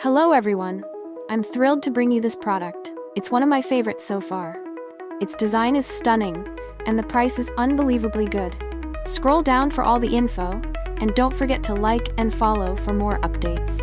Hello everyone! I'm thrilled to bring you this product. It's one of my favorites so far. Its design is stunning, and the price is unbelievably good. Scroll down for all the info, and don't forget to like and follow for more updates.